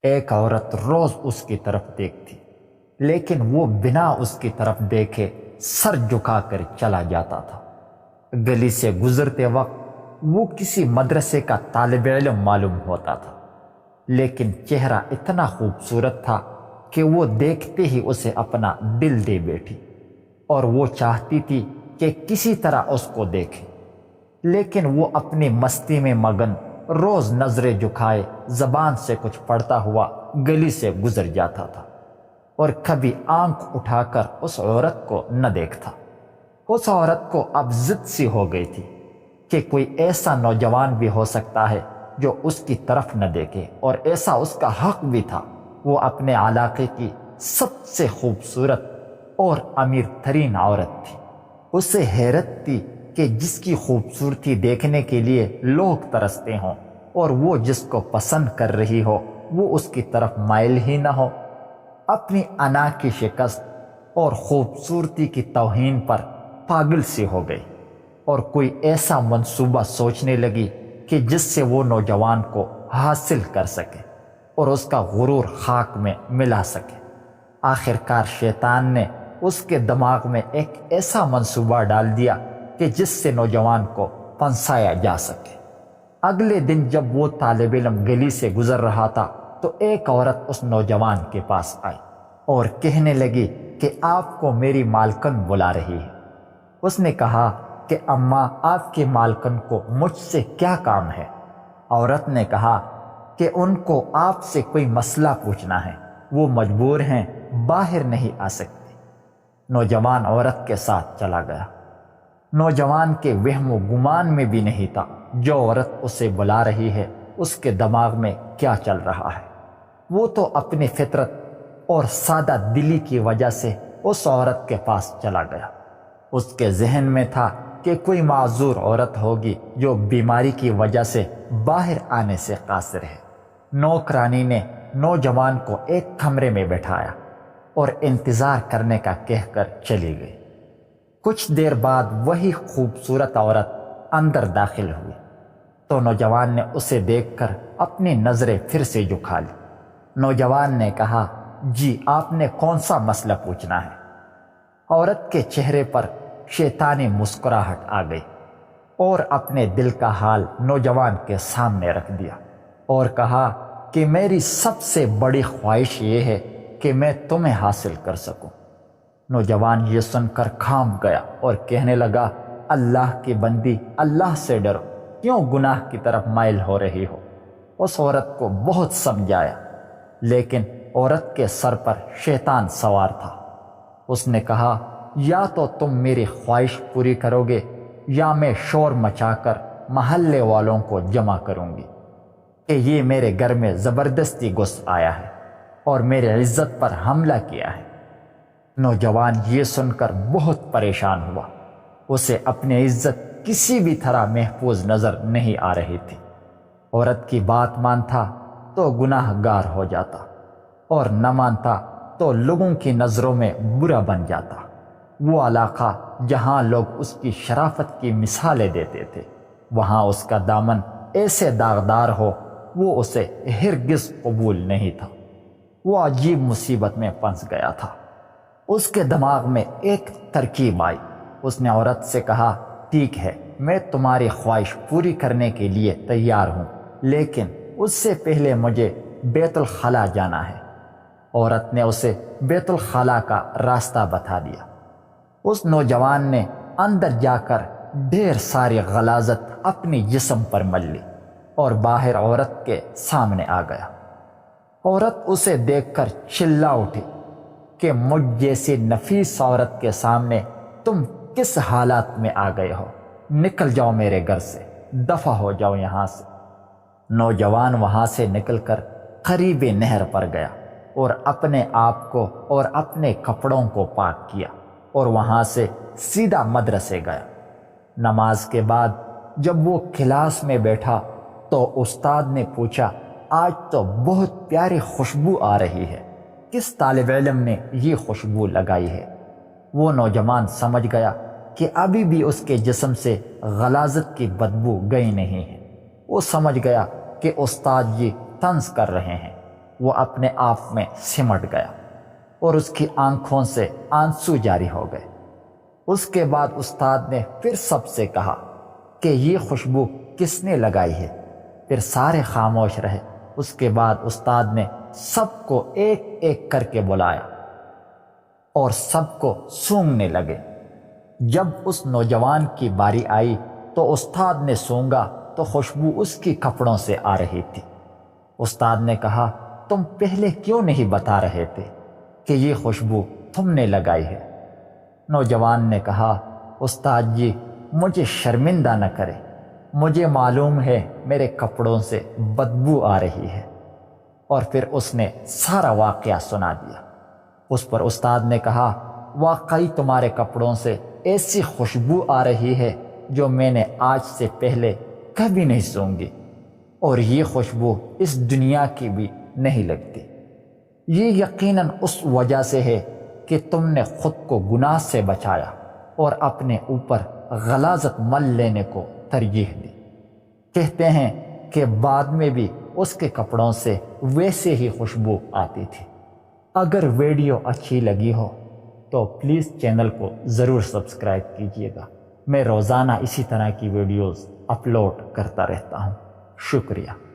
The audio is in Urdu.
ایک عورت روز اس کی طرف دیکھتی، لیکن وہ بنا اس کی طرف دیکھے سر جھکا کر چلا جاتا تھا۔ گلی سے گزرتے وقت وہ کسی مدرسے کا طالب علم معلوم ہوتا تھا، لیکن چہرہ اتنا خوبصورت تھا کہ وہ دیکھتے ہی اسے اپنا دل دے بیٹھی، اور وہ چاہتی تھی کہ کسی طرح اس کو دیکھے، لیکن وہ اپنی مستی میں مگن روز نظریں جھکائے زبان سے کچھ پڑھتا ہوا گلی سے گزر جاتا تھا، اور کبھی آنکھ اٹھا کر اس عورت کو نہ دیکھتا۔ اس عورت کو اب ضد سی ہو گئی تھی کہ کوئی ایسا نوجوان بھی ہو سکتا ہے جو اس کی طرف نہ دیکھے، اور ایسا اس کا حق بھی تھا۔ وہ اپنے علاقے کی سب سے خوبصورت اور امیر ترین عورت تھی۔ اسے حیرت تھی کہ جس کی خوبصورتی دیکھنے کے لیے لوگ ترستے ہوں، اور وہ جس کو پسند کر رہی ہو وہ اس کی طرف مائل ہی نہ ہو۔ اپنی انا کی شکست اور خوبصورتی کی توہین پر پاگل سی ہو گئی، اور کوئی ایسا منصوبہ سوچنے لگی کہ جس سے وہ نوجوان کو حاصل کر سکے اور اس کا غرور خاک میں ملا سکے۔ آخر کار شیطان نے اس کے دماغ میں ایک ایسا منصوبہ ڈال دیا کہ جس سے نوجوان کو پھنسایا جا سکے۔ اگلے دن جب وہ طالب علم گلی سے گزر رہا تھا تو ایک عورت اس نوجوان کے پاس آئی اور کہنے لگی کہ آپ کو میری مالکن بلا رہی ہے۔ اس نے کہا کہ اماں، آپ کے مالکن کو مجھ سے کیا کام ہے؟ عورت نے کہا کہ ان کو آپ سے کوئی مسئلہ پوچھنا ہے، وہ مجبور ہیں، باہر نہیں آ سکتی۔ نوجوان عورت کے ساتھ چلا گیا۔ نوجوان کے وہم و گمان میں بھی نہیں تھا جو عورت اسے بلا رہی ہے اس کے دماغ میں کیا چل رہا ہے۔ وہ تو اپنی فطرت اور سادہ دلی کی وجہ سے اس عورت کے پاس چلا گیا۔ اس کے ذہن میں تھا کہ کوئی معذور عورت ہوگی جو بیماری کی وجہ سے باہر آنے سے قاصر ہے۔ نوکرانی نے نوجوان کو ایک کمرے میں بٹھایا اور انتظار کرنے کا کہہ کر چلی گئی۔ کچھ دیر بعد وہی خوبصورت عورت اندر داخل ہوئی تو نوجوان نے اسے دیکھ کر اپنی نظریں پھر سے جھکا لی۔ نوجوان نے کہا، جی آپ نے کون سا مسئلہ پوچھنا ہے؟ عورت کے چہرے پر شیطانی مسکراہٹ آ گئی اور اپنے دل کا حال نوجوان کے سامنے رکھ دیا اور کہا کہ میری سب سے بڑی خواہش یہ ہے کہ میں تمہیں حاصل کر سکوں۔ نوجوان یہ سن کر کھام گیا اور کہنے لگا، اللہ کی بندی، اللہ سے ڈرو، کیوں گناہ کی طرف مائل ہو رہی ہو؟ اس عورت کو بہت سمجھایا، لیکن عورت کے سر پر شیطان سوار تھا۔ اس نے کہا، یا تو تم میری خواہش پوری کرو گے یا میں شور مچا کر محلے والوں کو جمع کروں گی کہ یہ میرے گھر میں زبردستی گھس آیا ہے اور میری عزت پر حملہ کیا ہے۔ نوجوان یہ سن کر بہت پریشان ہوا۔ اسے اپنی عزت کسی بھی طرح محفوظ نظر نہیں آ رہی تھی۔ عورت کی بات مانتا تو گناہ گار ہو جاتا، اور نہ مانتا تو لوگوں کی نظروں میں برا بن جاتا۔ وہ علاقہ جہاں لوگ اس کی شرافت کی مثالیں دیتے تھے، وہاں اس کا دامن ایسے داغدار ہو وہ اسے ہرگز قبول نہیں تھا۔ وہ عجیب مصیبت میں پھنس گیا تھا۔ اس کے دماغ میں ایک ترکیب آئی۔ اس نے عورت سے کہا، ٹھیک ہے، میں تمہاری خواہش پوری کرنے کے لیے تیار ہوں، لیکن اس سے پہلے مجھے بیت الخلا جانا ہے۔ عورت نے اسے بیت الخلا کا راستہ بتا دیا۔ اس نوجوان نے اندر جا کر ڈھیر ساری غلاظت اپنی جسم پر مل لی اور باہر عورت کے سامنے آ گیا۔ عورت اسے دیکھ کر چلا اٹھی کہ مجھ جیسی نفیس عورت کے سامنے تم کس حالات میں آ گئے ہو؟ نکل جاؤ میرے گھر سے، دفع ہو جاؤ یہاں سے۔ نوجوان وہاں سے نکل کر قریب نہر پر گیا اور اپنے آپ کو اور اپنے کپڑوں کو پاک کیا اور وہاں سے سیدھا مدرسے گیا۔ نماز کے بعد جب وہ کلاس میں بیٹھا تو استاد نے پوچھا، آج تو بہت پیاری خوشبو آ رہی ہے، کس طالب علم نے یہ خوشبو لگائی ہے؟ وہ نوجوان سمجھ گیا کہ ابھی بھی اس کے جسم سے غلاظت کی بدبو گئی نہیں ہے۔ وہ سمجھ گیا کہ استاد جی طنز کر رہے ہیں۔ وہ اپنے آپ میں سمٹ گیا اور اس کی آنکھوں سے آنسو جاری ہو گئے۔ اس کے بعد استاد نے پھر سب سے کہا کہ یہ خوشبو کس نے لگائی ہے؟ پھر سارے خاموش رہے۔ اس کے بعد استاد نے سب کو ایک ایک کر کے بلایا اور سب کو سونگھنے لگے۔ جب اس نوجوان کی باری آئی تو استاد نے سونگھا تو خوشبو اس کی کپڑوں سے آ رہی تھی۔ استاد نے کہا، تم پہلے کیوں نہیں بتا رہے تھے کہ یہ خوشبو تم نے لگائی ہے؟ نوجوان نے کہا، استاد جی مجھے شرمندہ نہ کرے، مجھے معلوم ہے میرے کپڑوں سے بدبو آ رہی ہے۔ اور پھر اس نے سارا واقعہ سنا دیا۔ اس پر استاد نے کہا، واقعی تمہارے کپڑوں سے ایسی خوشبو آ رہی ہے جو میں نے آج سے پہلے کبھی نہیں سونگھی، اور یہ خوشبو اس دنیا کی بھی نہیں لگتی۔ یہ یقیناً اس وجہ سے ہے کہ تم نے خود کو گناہ سے بچایا اور اپنے اوپر غلاظت مل لینے کو ترجیح دی۔ کہتے ہیں کہ بعد میں بھی اس کے کپڑوں سے ویسے ہی خوشبو آتی تھی۔ اگر ویڈیو اچھی لگی ہو تو پلیز چینل کو ضرور سبسکرائب کیجیے گا۔ میں روزانہ اسی طرح کی ویڈیوز اپلوڈ کرتا رہتا ہوں۔ شکریہ۔